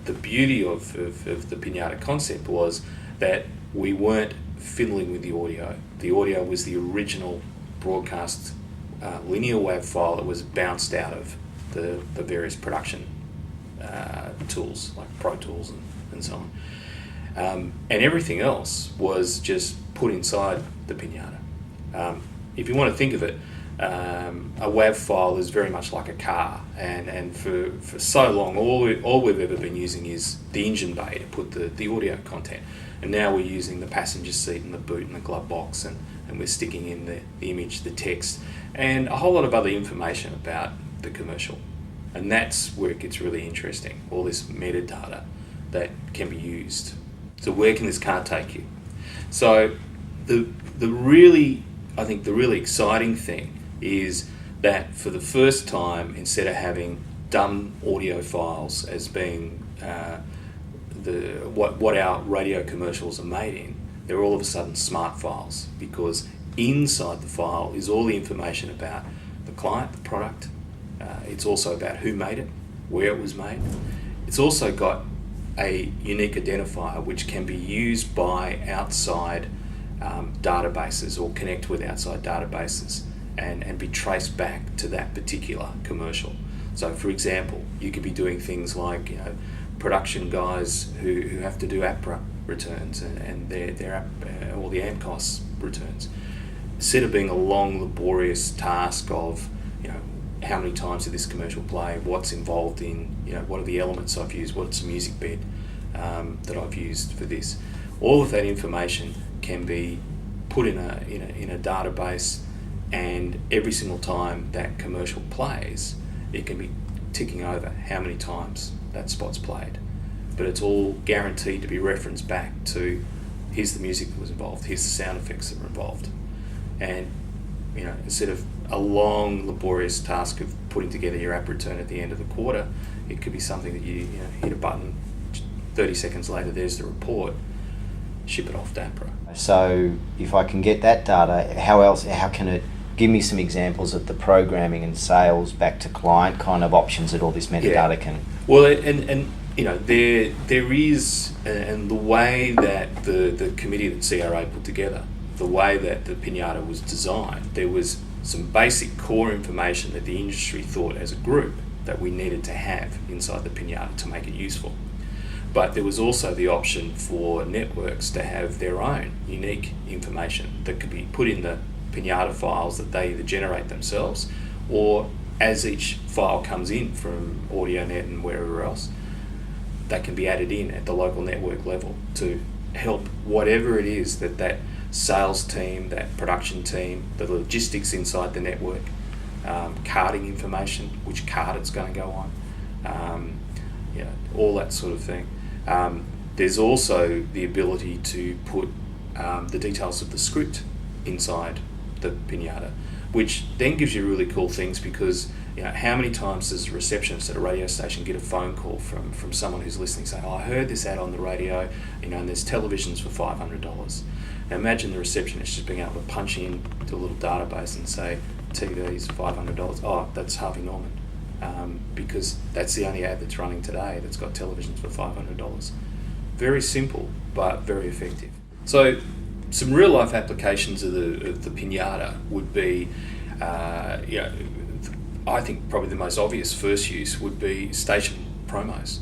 the beauty of the Piñata concept was that we weren't fiddling with the audio. The audio was the original broadcast linear WAV file that was bounced out of the various production tools like Pro Tools and so on. And everything else was just put inside the Piñata. If you want to think of it, a WAV file is very much like a car, and for so long all we've ever been using is the engine bay to put the audio content, and now we're using the passenger seat and the boot and the glove box, and we're sticking in the image, the text, and a whole lot of other information about the commercial. And that's where it gets really interesting, all this metadata that can be used. So where can this car take you? So the really exciting thing is that for the first time, instead of having dumb audio files as being what our radio commercials are made in, they're all of a sudden smart files, because inside the file is all the information about the client, the product. It's also about who made it, where it was made. It's also got a unique identifier which can be used by outside databases, or connect with outside databases and be traced back to that particular commercial. So for example, you could be doing things like production guys who have to do APRA returns and their all the AMCOS returns. Instead of being a long laborious task of how many times did this commercial play, what's involved in, what are the elements I've used, what's the music bed that I've used for this. All of that information can be put in a database, and every single time that commercial plays, it can be ticking over how many times that spot's played. But it's all guaranteed to be referenced back to, here's the music that was involved, here's the sound effects that were involved. And instead of a long laborious task of putting together your app return at the end of the quarter, it could be something that you hit a button, 30 seconds later there's the report, ship it off to APRA. So if I can get that data, how can it give me some examples of the programming and sales back to client kind of options that all this metadata can? Well, and there is, and the way that the committee that CRA put together, the way that the Piñata was designed, there was some basic core information that the industry thought as a group that we needed to have inside the Piñata to make it useful. But there was also the option for networks to have their own unique information that could be put in the Piñata files that they either generate themselves, or as each file comes in from AudioNet and wherever else, that can be added in at the local network level to help whatever it is that sales team, that production team, the logistics inside the network, carding information, which card it's going to go on, all that sort of thing. There's also the ability to put the details of the script inside the Piñata, which then gives you really cool things, because how many times does a receptionist at a radio station get a phone call from someone who's listening saying, I heard this ad on the radio, and there's televisions for $500. Now imagine the receptionist just being able to punch in to a little database and say, TV's $500, oh, that's Harvey Norman. Because that's the only ad that's running today that's got televisions for $500. Very simple, but very effective. So some real life applications of the Piñata would be, I think probably the most obvious first use would be station promos.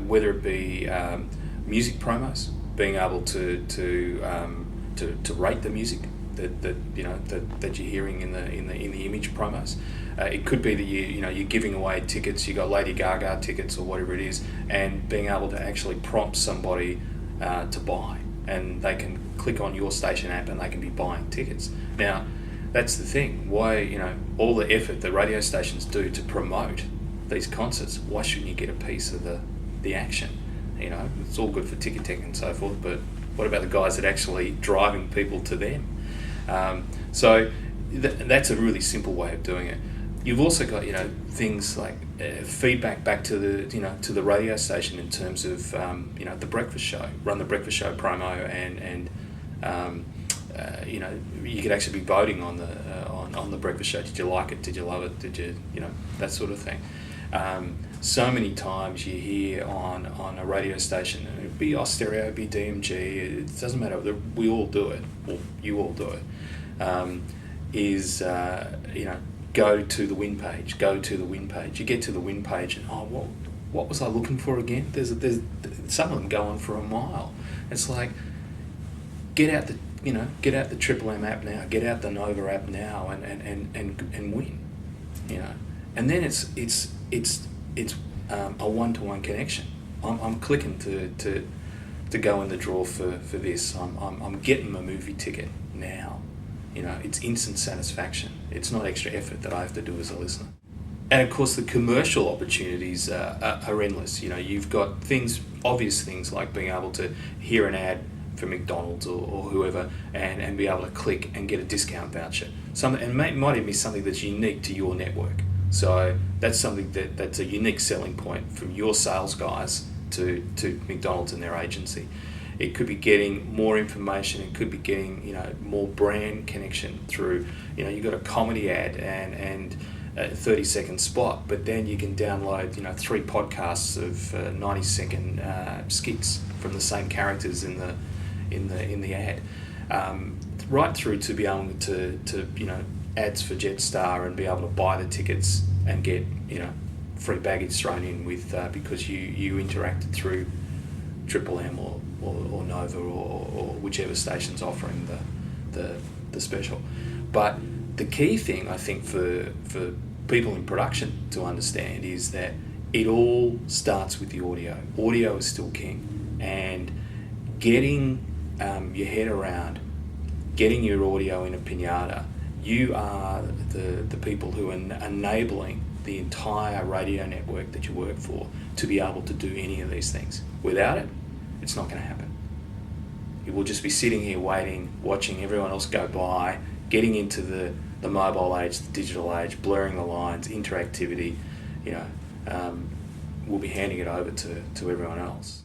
Whether it be music promos, being able to rate the music that you're hearing in the image promos. It could be that you're giving away tickets. You got Lady Gaga tickets or whatever it is, and being able to actually prompt somebody to buy, and they can click on your station app and they can be buying tickets. Now, that's the thing. Why all the effort the radio stations do to promote these concerts? Why shouldn't you get a piece of the action? It's all good for Ticketek and so forth, but what about the guys that actually driving people to them? So that's a really simple way of doing it. You've also got things like feedback back to the radio station in terms of the breakfast show. Run the breakfast show promo, and you could actually be voting on the breakfast show. Did you like it? Did you love it? Did you that sort of thing? so many times you hear on a radio station, and it'd be Austereo, it'd be DMG, it doesn't matter, we all do it, or you all do it, go to the win page, go to the win page. You get to the win page and, what was I looking for again? There's some of them go on for a mile. It's like, get out the Triple M app now, get out the Nova app now, and win, And then it's a one-to-one connection. I'm clicking to go in the draw for this. I'm getting my movie ticket now. It's instant satisfaction. It's not extra effort that I have to do as a listener. And of course, the commercial opportunities are endless. You've got obvious things like being able to hear an ad for McDonald's or whoever, and be able to click and get a discount voucher. Might even be something that's unique to your network. So that's something that's a unique selling point from your sales guys to McDonald's and their agency. It could be getting more information. It could be getting more brand connection through. You've got a comedy ad and a 30-second spot, but then you can download 3 podcasts of 90-second skits from the same characters in the ad, right through to be able to ads for Jetstar and be able to buy the tickets and get free baggage thrown in with because you interacted through Triple M or Nova or whichever station's offering the special. But the key thing, I think, for people in production to understand is that it all starts with the audio. Audio is still king, and getting your head around getting your audio in a Piñata, you are the people who are enabling the entire radio network that you work for to be able to do any of these things. Without it, it's not going to happen. You will just be sitting here waiting, watching everyone else go by, getting into the mobile age, the digital age, blurring the lines, interactivity. We'll be handing it over to everyone else.